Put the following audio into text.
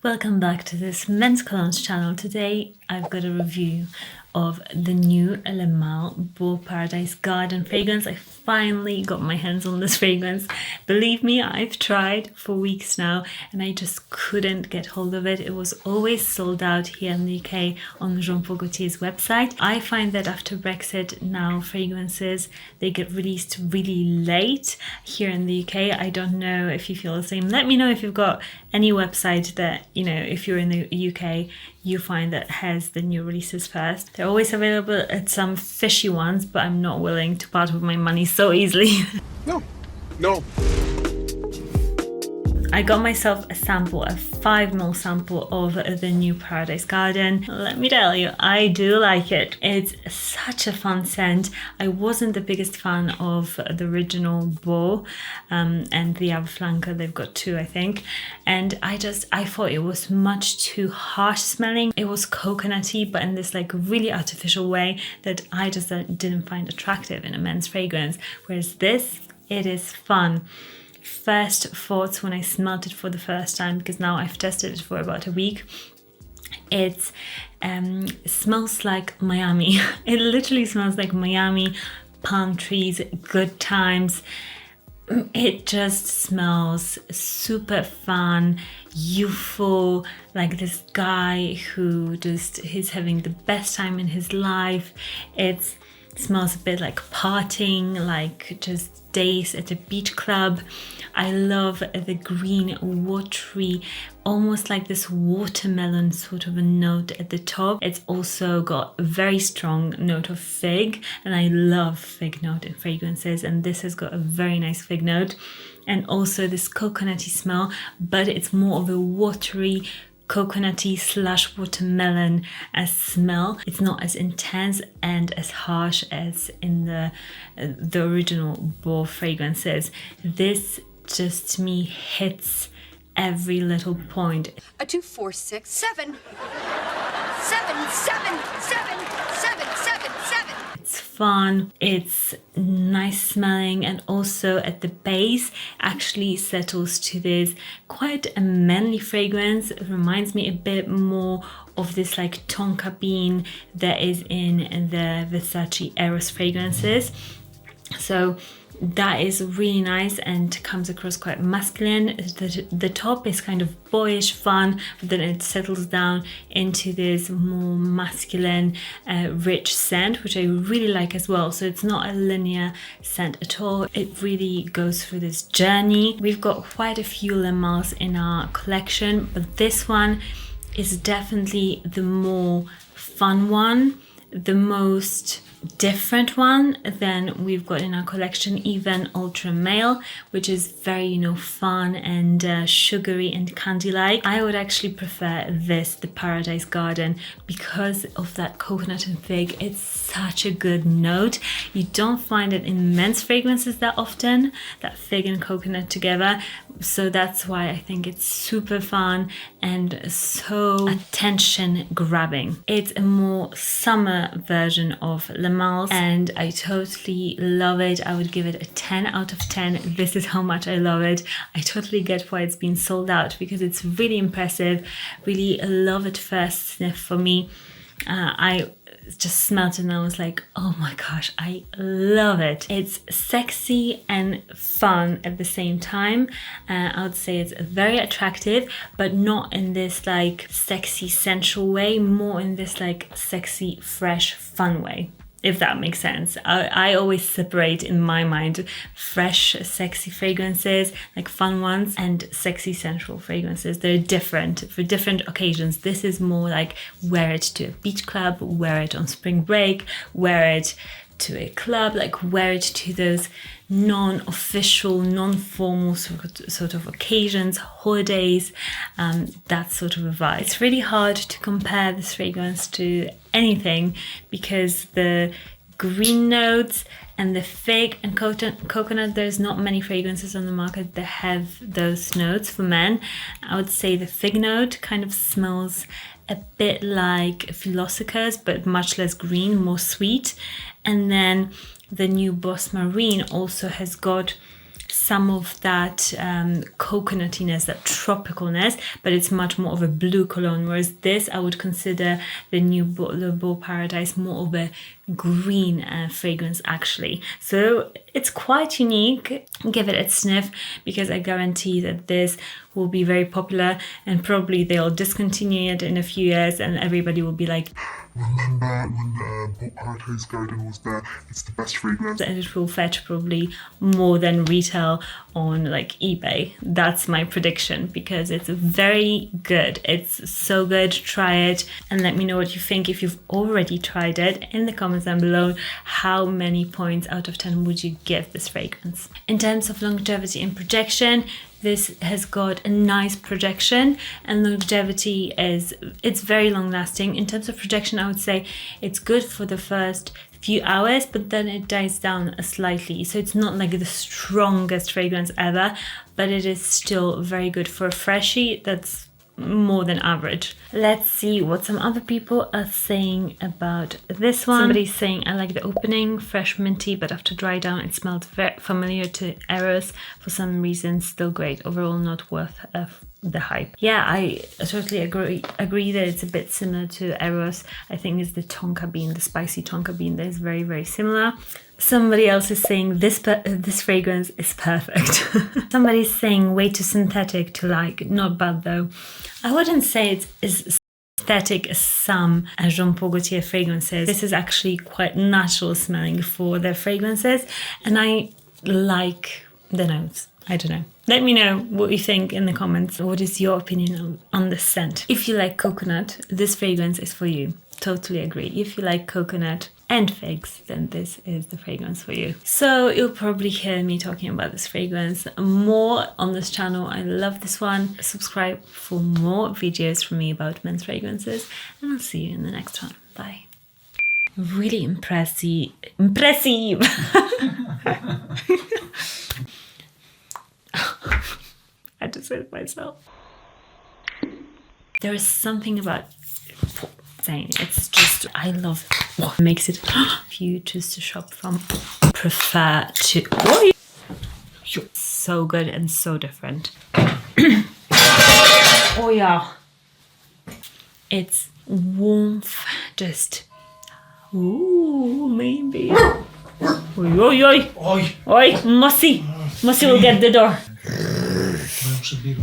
Welcome back to this men's colognes channel. Today I've got a review of the new BEAU Paradise Garden fragrance. I finally got my hands on this fragrance. Believe me, I've tried for weeks now and I just couldn't get hold of it. It was always sold out here in the UK on Jean-Paul Gaultier's website. I find that after Brexit now fragrances, they get released really late here in the UK. I don't know if you feel the same. Let me know if you've got any website that, you know, if you're in the UK, you find that has the new releases first. They're always available at some fishy ones, but I'm not willing to part with my money so easily. No. I got myself a sample, a 5ml sample of the new Paradise Garden. Let me tell you, I do like it. It's such a fun scent. I wasn't the biggest fan of the original BEAU and the Ave Flanker. They've got two, I think. And I thought it was much too harsh smelling. It was coconutty, but in this like really artificial way that I just didn't find attractive in a men's fragrance. Whereas this, it is fun. First thoughts when I smelled it for the first time, because now I've tested it for about a week. It smells like Miami. It literally smells like Miami, palm trees, good times. It just smells super fun, youthful, like this guy who he's having the best time in his life. It smells a bit like partying, like just days at a beach club. I love the green, watery, almost like this watermelon sort of a note at the top. It's also got a very strong note of fig, and I love fig note in fragrances, and this has got a very nice fig note. And also this coconutty smell, but it's more of a watery, coconutty / watermelon as smell. It's not as intense and as harsh as in the original BEAU fragrances. This just to me hits every little point. 2, 4, 6, 7. 7, 7, 7, 7, 7, 7. It's fun, it's nice smelling, and also at the base actually settles to this quite a manly fragrance. It reminds me a bit more of this like tonka bean that is in the Versace Eros fragrances. So that is really nice and comes across quite masculine. The top is kind of boyish fun, but then it settles down into this more masculine, rich scent, which I really like as well. So it's not a linear scent at all. It really goes through this journey. We've got quite a few Le Mals in our collection, but this one is definitely the more fun one, the most different one than we've got in our collection. Even Ultra Male, which is very, you know, fun and sugary and candy-like. I would actually prefer this, the Paradise Garden, because of that coconut and fig. It's such a good note. You don't find it in men's fragrances that often, that fig and coconut together. So that's why I think it's super fun and so attention grabbing. It's a more summer version of Le Mals and I totally love it. I would give it a 10 out of 10. This is how much I love it. I totally get why it's been sold out, because it's really impressive, really a love at first sniff for me. I just smelled it and I was like, oh my gosh, I love it. It's sexy and fun at the same time. I would say it's very attractive, but not in this like sexy sensual way, more in this like sexy, fresh, fun way, if that makes sense. I always separate in my mind fresh, sexy fragrances, like fun ones, and sexy, sensual fragrances. They're different for different occasions. This is more like wear it to a beach club, wear it on spring break, wear it to a club, like wear it to those non-official, non-formal sort of occasions, holidays, that sort of a vibe. It's really hard to compare this fragrance to anything because the green notes and the fig and coconut, there's not many fragrances on the market that have those notes for men. I would say the fig note kind of smells a bit like Philosophers, but much less green, more sweet. And then the new Boss Marine also has got some of that coconutiness, that tropicalness, but it's much more of a blue cologne, whereas this I would consider the new BEAU Paradise more of a green fragrance actually. So it's quite unique. Give it a sniff, because I guarantee that this will be very popular, and probably they'll discontinue it in a few years and everybody will be like, remember when BEAU Paradise Garden was there? It's the best fragrance. and it will fetch probably more than retail on like eBay. That's my prediction, because it's very good. It's so good. Try it and let me know what you think. If you've already tried it, in the comments down below, how many points out of 10 would you give this fragrance? In terms of longevity and projection, this has got a nice projection, and longevity it's very long lasting. In terms of projection, I would say it's good for the first few hours, but then it dies down slightly. So it's not like the strongest fragrance ever, but it is still very good for a freshie. That's more than average. Let's see what some other people are saying about this one. Somebody's saying, I like the opening, fresh minty, but after dry down it smelled very familiar to Eros. For some reason, still great. Overall, not worth the hype. Yeah, I totally agree that it's a bit similar to Eros. I think it's the tonka bean, the spicy tonka bean, that is very, very similar. Somebody else is saying this fragrance is perfect. Somebody's saying way too synthetic to like. Not bad though. I wouldn't say it's as synthetic as some Jean Paul Gaultier fragrances. This is actually quite natural smelling for their fragrances, and I like the notes. I don't know. Let me know what you think in the comments. What is your opinion on the scent? If you like coconut, this fragrance is for you. Totally agree. If you like coconut and figs, then this is the fragrance for you. So you'll probably hear me talking about this fragrance more on this channel. I love this one. Subscribe for more videos from me about men's fragrances, and I'll see you in the next one. Bye. Really impressive. I had to say it myself. There is something about saying it's just, I love what makes it. If you choose to shop from, prefer to. So good and so different. Oh yeah. It's warmth, just. Ooh, maybe. Oi, oi, oi. Oi. Oi, Mossy. Mossy will get the door. Não sabia.